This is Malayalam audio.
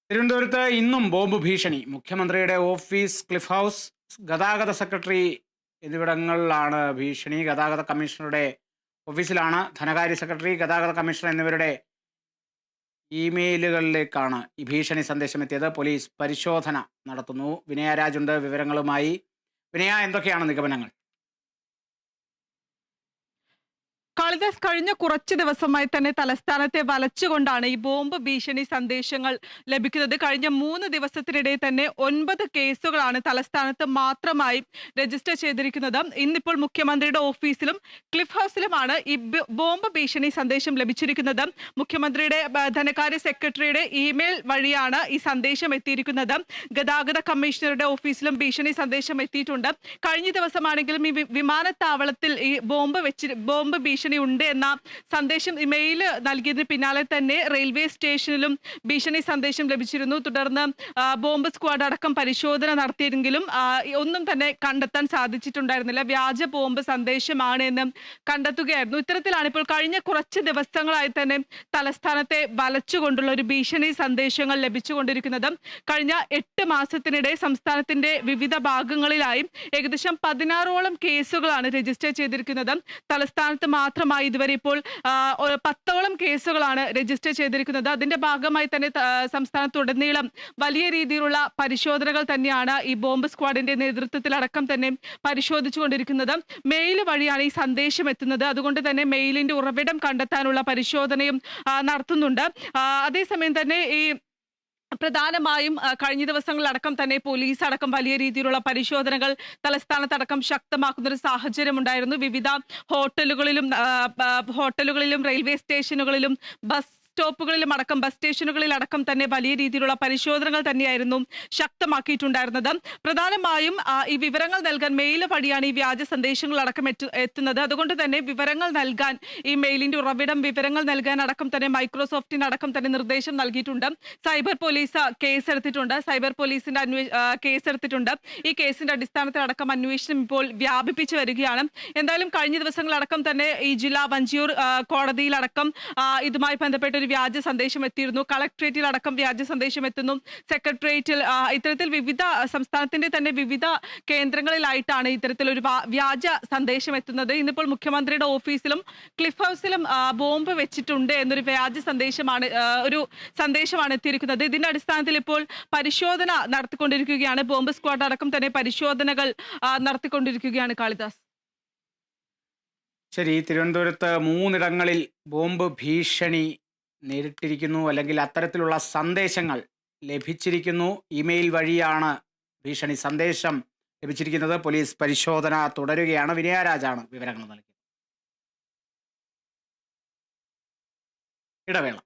തിരുവനന്തപുരത്ത് ഇന്നും ബോംബ് ഭീഷണി. മുഖ്യമന്ത്രിയുടെ ഓഫീസ്, ക്ലിഫ് ഹൗസ്, ഗതാഗത സെക്രട്ടറി എന്നിവിടങ്ങളിലാണ് ഭീഷണി. ഗതാഗത കമ്മീഷണറുടെ ഓഫീസിലാണ്. ധനകാര്യ സെക്രട്ടറി, ഗതാഗത കമ്മീഷണർ എന്നിവരുടെ ഇമെയിലുകളിലേക്കാണ് ഈ ഭീഷണി സന്ദേശം എത്തിയത്. പോലീസ് പരിശോധന നടത്തുന്നു. വിനയ രാജുണ്ട് വിവരങ്ങളുമായി. വിനയ, എന്തൊക്കെയാണ് നിഗമനങ്ങൾ? കാളിദാസ്, കഴിഞ്ഞ കുറച്ച് ദിവസമായി തന്നെ തലസ്ഥാനത്തെ വലച്ചുകൊണ്ടാണ് ഈ ബോംബ് ഭീഷണി സന്ദേശങ്ങൾ ലഭിക്കുന്നത്. കഴിഞ്ഞ 3 ദിവസത്തിനിടെ തന്നെ 9 കേസുകളാണ് തലസ്ഥാനത്ത് മാത്രമായി രജിസ്റ്റർ ചെയ്തിരിക്കുന്നത്. ഇന്നിപ്പോൾ മുഖ്യമന്ത്രിയുടെ ഓഫീസിലും ക്ലിഫ് ഹൗസിലുമാണ് ഈ ബോംബ് ഭീഷണി സന്ദേശം ലഭിച്ചിരിക്കുന്നത്. മുഖ്യമന്ത്രിയുടെ ധനകാര്യ സെക്രട്ടറിയുടെ ഇമെയിൽ വഴിയാണ് ഈ സന്ദേശം എത്തിയിരിക്കുന്നത്. ഗതാഗത കമ്മീഷണറുടെ ഓഫീസിലും ഭീഷണി സന്ദേശം എത്തിയിട്ടുണ്ട്. കഴിഞ്ഞ ദിവസമാണെങ്കിലും ഈ വിമാനത്താവളത്തിൽ ഈ ബോംബ് ഭീഷണി ഉണ്ട് എന്ന സന്ദേശം ഇമെയിൽ നൽകിയതിന് പിന്നാലെ തന്നെ റെയിൽവേ സ്റ്റേഷനിലും ഭീഷണി സന്ദേശം ലഭിച്ചിരുന്നു. തുടർന്ന് ബോംബ് സ്ക്വാഡ് അടക്കം പരിശോധന നടത്തിയെങ്കിലും ഒന്നും തന്നെ കണ്ടെത്താൻ സാധിച്ചിട്ടുണ്ടായിരുന്നില്ല. വ്യാജ ബോംബ് സന്ദേശമാണ് എന്ന് കണ്ടെത്തുകയായിരുന്നു. ഇത്തരത്തിലാണ് ഇപ്പോൾ കഴിഞ്ഞ കുറച്ച് ദിവസങ്ങളായി തന്നെ തലസ്ഥാനത്തെ വലച്ചുകൊണ്ടുള്ള ഒരു ഭീഷണി സന്ദേശങ്ങൾ ലഭിച്ചുകൊണ്ടിരിക്കുന്നത്. കഴിഞ്ഞ 8 മാസത്തിനിടെ സംസ്ഥാനത്തിന്റെ വിവിധ ഭാഗങ്ങളിലായി ഏകദേശം 16ഓളം കേസുകളാണ് രജിസ്റ്റർ ചെയ്തിരിക്കുന്നത്. തലസ്ഥാനത്ത് മാത്രമായി ഇതുവരെ ഇപ്പോൾ 10ഓളം കേസുകളാണ് രജിസ്റ്റർ ചെയ്തിരിക്കുന്നത്. അതിന്റെ ഭാഗമായി തന്നെ സംസ്ഥാനത്തുടനീളം വലിയ രീതിയിലുള്ള പരിശോധനകൾ തന്നെയാണ് ഈ ബോംബ് സ്ക്വാഡിന്റെ നേതൃത്വത്തിലടക്കം തന്നെ പരിശോധിച്ചുകൊണ്ടിരിക്കുന്നത്. മെയിൽ വഴിയാണ് ഈ സന്ദേശം എത്തുന്നത്. അതുകൊണ്ട് തന്നെ മെയിലിന്റെ ഉറവിടം കണ്ടെത്താനുള്ള പരിശോധനയും നടത്തുന്നുണ്ട്. അതേസമയം തന്നെ ഈ പ്രധാനമായും കഴിഞ്ഞ ദിവസങ്ങളിലടക്കം തന്നെ പോലീസ് അടക്കം വലിയ രീതിയിലുള്ള പരിശോധനകൾ തലസ്ഥാനത്തടക്കം ശക്തമാക്കുന്ന ഒരു സാഹചര്യം ഉണ്ടായിരുന്നു. വിവിധ ഹോട്ടലുകളിലും റെയിൽവേ സ്റ്റേഷനുകളിലും ബസ് സ്റ്റേഷനുകളിലടക്കം തന്നെ വലിയ രീതിയിലുള്ള പരിശോധനകൾ തന്നെയായിരുന്നു ശക്തമാക്കിയിട്ടുണ്ടായിരുന്നത്. പ്രധാനമായും ഈ വിവരങ്ങൾ നൽകാൻ മെയിൽ വഴിയാണ് ഈ വ്യാജ സന്ദേശങ്ങളടക്കം എത്തുന്നത്. അതുകൊണ്ട് തന്നെ വിവരങ്ങൾ നൽകാൻ, ഈ മെയിലിന്റെ ഉറവിടം വിവരങ്ങൾ നൽകാൻ അടക്കം തന്നെ മൈക്രോസോഫ്റ്റിനടക്കം തന്നെ നിർദ്ദേശം നൽകിയിട്ടുണ്ട്. സൈബർ പോലീസ് കേസെടുത്തിട്ടുണ്ട്. കേസെടുത്തിട്ടുണ്ട്. ഈ കേസിന്റെ അടിസ്ഥാനത്തിൽ അടക്കം അന്വേഷണം ഇപ്പോൾ വ്യാപിപ്പിച്ചു വരികയാണ്. എന്തായാലും കഴിഞ്ഞ ദിവസങ്ങളടക്കം തന്നെ ഈ ജില്ലാ വഞ്ചിയൂർ കോടതിയിലടക്കം ഇതുമായി ബന്ധപ്പെട്ട വ്യാജ സന്ദേശം എത്തിയിരുന്നു. കളക്ട്രേറ്റിൽ അടക്കം വ്യാജ സന്ദേശം എത്തുന്നു. സെക്രട്ടേറിയറ്റിൽ, ഇത്തരത്തിൽ സംസ്ഥാനത്തിന്റെ തന്നെ വിവിധ കേന്ദ്രങ്ങളിലായിട്ടാണ് ഇത്തരത്തിലൊരു വ്യാജ സന്ദേശം എത്തുന്നത്. ഇന്നിപ്പോൾ മുഖ്യമന്ത്രിയുടെ ഓഫീസിലും ക്ലിഫ് ഹൗസിലും ബോംബ് വെച്ചിട്ടുണ്ട് എന്നൊരു വ്യാജ സന്ദേശമാണ് എത്തിയിരിക്കുന്നത്. ഇതിന്റെ അടിസ്ഥാനത്തിൽ ഇപ്പോൾ പരിശോധന നടത്തിക്കൊണ്ടിരിക്കുകയാണ്. ബോംബ് സ്ക്വാഡ് അടക്കം തന്നെ പരിശോധനകൾ നടത്തിക്കൊണ്ടിരിക്കുകയാണ്. കാളിദാസ്, ശരി. തിരുവനന്തപുരത്ത് 3 ഇടങ്ങളിൽ ബോംബ് ഭീഷണി നേരിട്ടിരിക്കുന്നു, അല്ലെങ്കിൽ അത്തരത്തിലുള്ള സന്ദേശങ്ങൾ ലഭിച്ചിരിക്കുന്നു. ഇമെയിൽ വഴിയാണ് ഭീഷണി സന്ദേശം ലഭിച്ചിരിക്കുന്നത്. പോലീസ് പരിശോധന തുടരുകയാണ്. വിനയരാജാണ് വിവരങ്ങൾ നൽകിയത്. ഇടവേള.